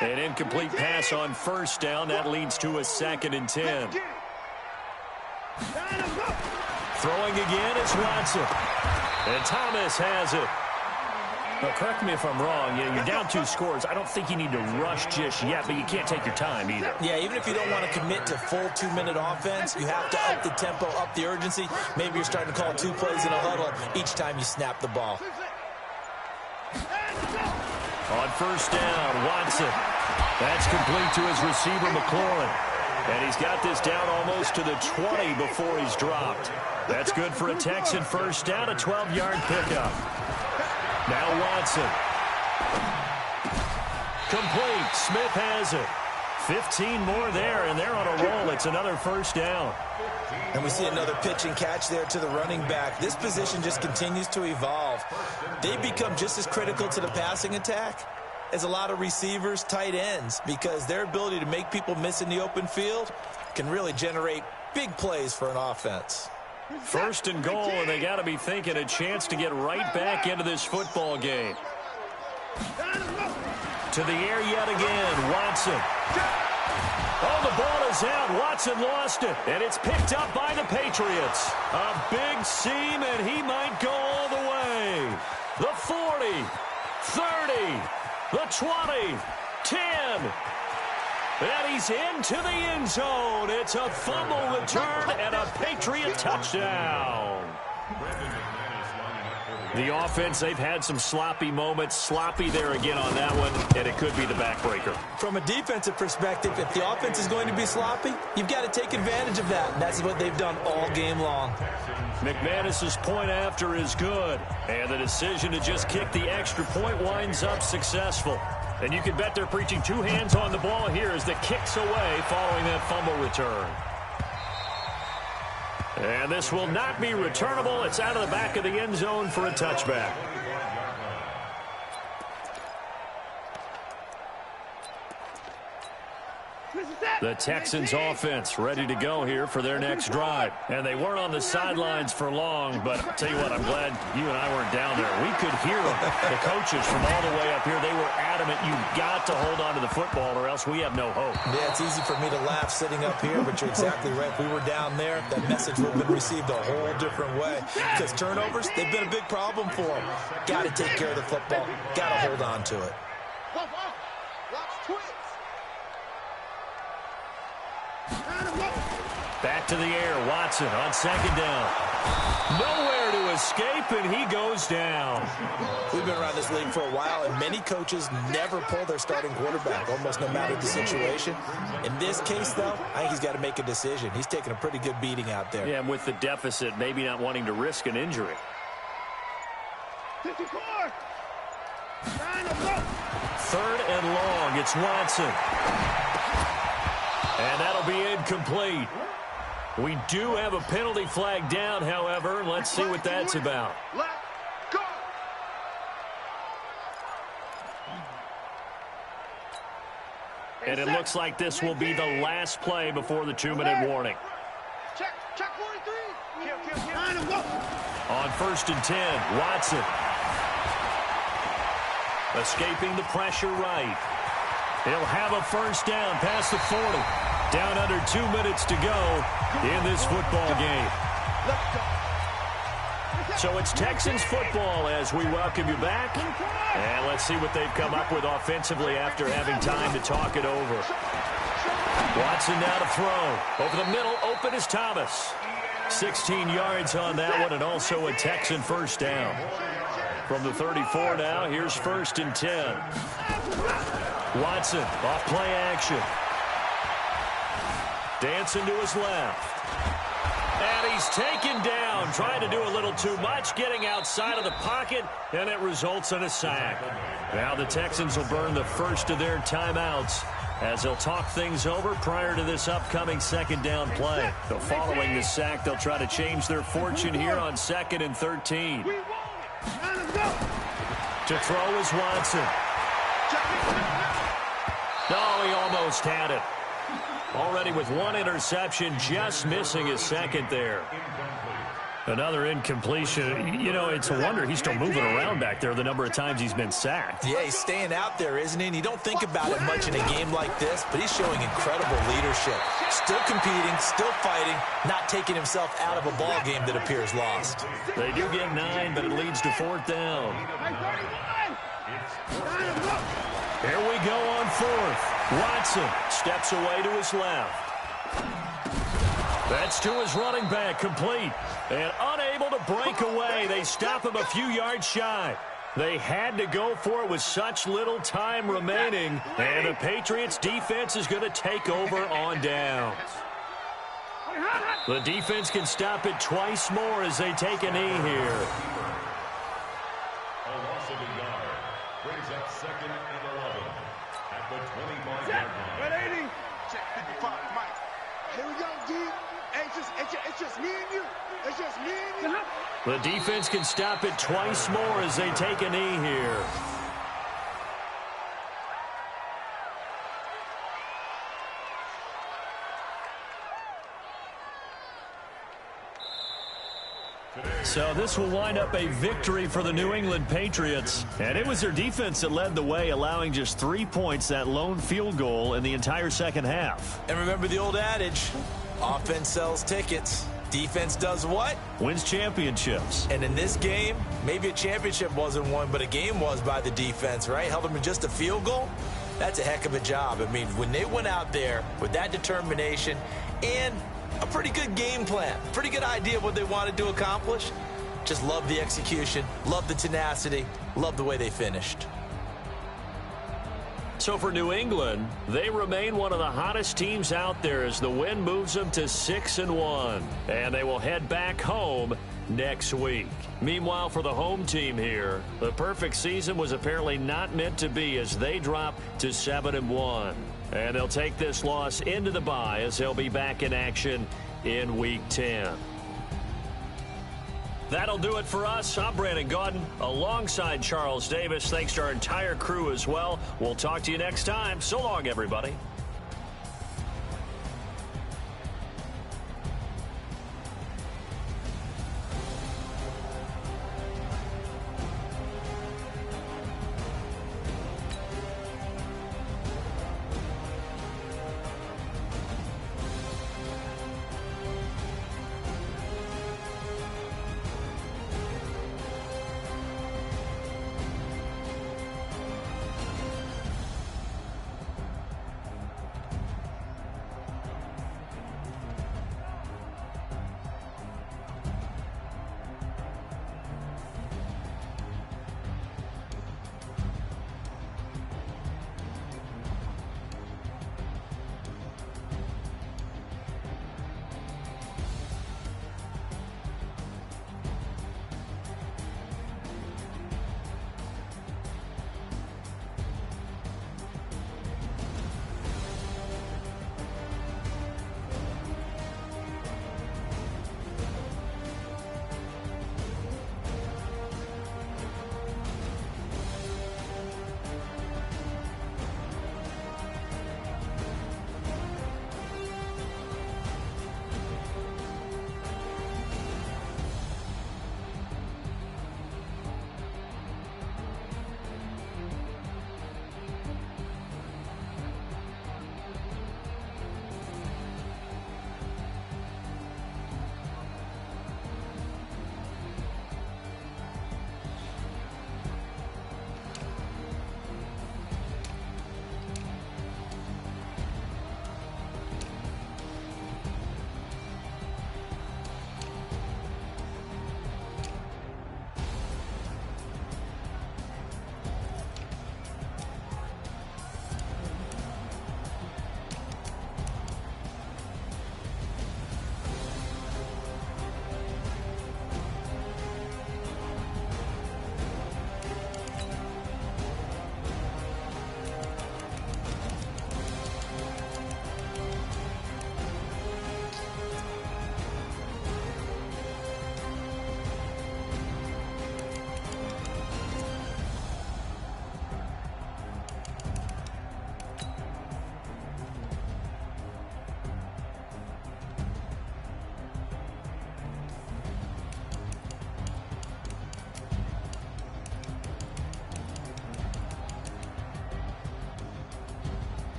An incomplete pass on 1st down. That leads to a 2nd and 10. Throwing again is Watson. And Thomas has it. Now, correct me if I'm wrong. You're down 2 scores. I don't think you need to rush just yet, but you can't take your time either. Yeah, even if you don't want to commit to full 2-minute offense, you have to up the tempo, up the urgency. Maybe you're starting to call 2 plays in a huddle each time you snap the ball. On 1st down, Watson. That's complete to his receiver, McLaurin. And he's got this down almost to the 20 before he's dropped. That's good for a Texan 1st down, a 12-yard pickup. Now Watson. Complete. Smith has it. 15 more there, and they're on a roll. It's another 1st down. And we see another pitch and catch there to the running back. This position just continues to evolve. They become just as critical to the passing attack is a lot of receivers, tight ends, because their ability to make people miss in the open field can really generate big plays for an offense. First and goal, and they got to be thinking a chance to get right back into this football game. To the air yet again, Watson. Oh, the ball is out. Watson lost it, and it's picked up by the Patriots. A big seam, and he might go all the way. The 40, 30, the 20, 10. And he's into the end zone. It's a fumble return and a Patriot touchdown. The offense, they've had some sloppy moments. Sloppy there again on that one, and it could be the backbreaker. From a defensive perspective, if the offense is going to be sloppy, you've got to take advantage of that. And that's what they've done all game long. McManus's point after is good, and the decision to just kick the extra point winds up successful. And you can bet they're preaching two hands on the ball here as the kick's away following that fumble return. And this will not be returnable. It's out of the back of the end zone for a touchback. The Texans offense ready to go here for their next drive. And they weren't on the sidelines for long, but I'll tell you what, I'm glad you and I weren't down there. We could hear them. The coaches from all the way up here, they were adamant, you've got to hold on to the football or else we have no hope. Yeah, it's easy for me to laugh sitting up here, but you're exactly right. If we were down there, that message would have been received a whole different way. Because turnovers, they've been a big problem for them. Got to take care of the football. Got to hold on to it. Back to the air, Watson on second down. Nowhere to escape, and he goes down. We've been around this league for a while, and many coaches never pull their starting quarterback, almost no matter the situation. In this case, though, I think he's got to make a decision. He's taking a pretty good beating out there. Yeah, and with the deficit, maybe not wanting to risk an injury. 54. Third and long, it's Watson. And that'll be incomplete. We do have a penalty flag down, however. Let's see what that's about. And it looks like this will be the last play before the 2-minute warning. Check 43. On first and 10, Watson. Escaping the pressure right. He'll have a first down past the 40. Down under 2 minutes to go in this football game. So it's Texans football as we welcome you back. And let's see what they've come up with offensively after having time to talk it over. Watson now to throw. Over the middle, open is Thomas. 16 yards on that one, and also a Texan first down. From the 34 now, here's first and 10. Watson off play action. Dancing to his left. And he's taken down, trying to do a little too much, getting outside of the pocket, and it results in a sack. Now the Texans will burn the first of their timeouts as they'll talk things over prior to this upcoming second down play. So following the sack, they'll try to change their fortune here on 2nd and 13. To throw is Watson. No, he almost had it. Already with one interception, just missing his second there. Another incompletion. You know, it's a wonder he's still moving around back there the number of times he's been sacked. Yeah, he's staying out there, isn't he? And you don't think about it much in a game like this, but he's showing incredible leadership. Still competing, still fighting, not taking himself out of a ball game that appears lost. They do get 9, but it leads to 4th down. Here we go on 4th. Watson steps away to his left. That's to his running back, complete. And unable to break away. They stop him a few yards shy. They had to go for it with such little time remaining. And the Patriots defense is going to take over on downs. The defense can stop it twice more as they take a knee here. A loss of a yard brings up 2nd and 11 at the 25-yard line. 180. Check 55, Mike. Here we go, D. It's just me and you. It's just me and you. The defense can stop it twice more as they take a knee here. So this will wind up a victory for the New England Patriots. And it was their defense that led the way, allowing just 3 points, that lone field goal in the entire second half. And remember the old adage, offense sells tickets. Defense does what? Wins championships. And in this game, maybe a championship wasn't won, but a game was by the defense, right? Held them to just a field goal. That's a heck of a job. I mean, when they went out there with that determination and a pretty good game plan, pretty good idea of what they wanted to accomplish, just love the execution, love the tenacity, love the way they finished. So for New England, they remain one of the hottest teams out there as the win moves them to 6-1. And they will head back home next week. Meanwhile, for the home team here, the perfect season was apparently not meant to be as they drop to 7-1. And they'll take this loss into the bye as they'll be back in action in Week 10. That'll do it for us. I'm Brandon Gaudin alongside Charles Davis. Thanks to our entire crew as well. We'll talk to you next time. So long, everybody.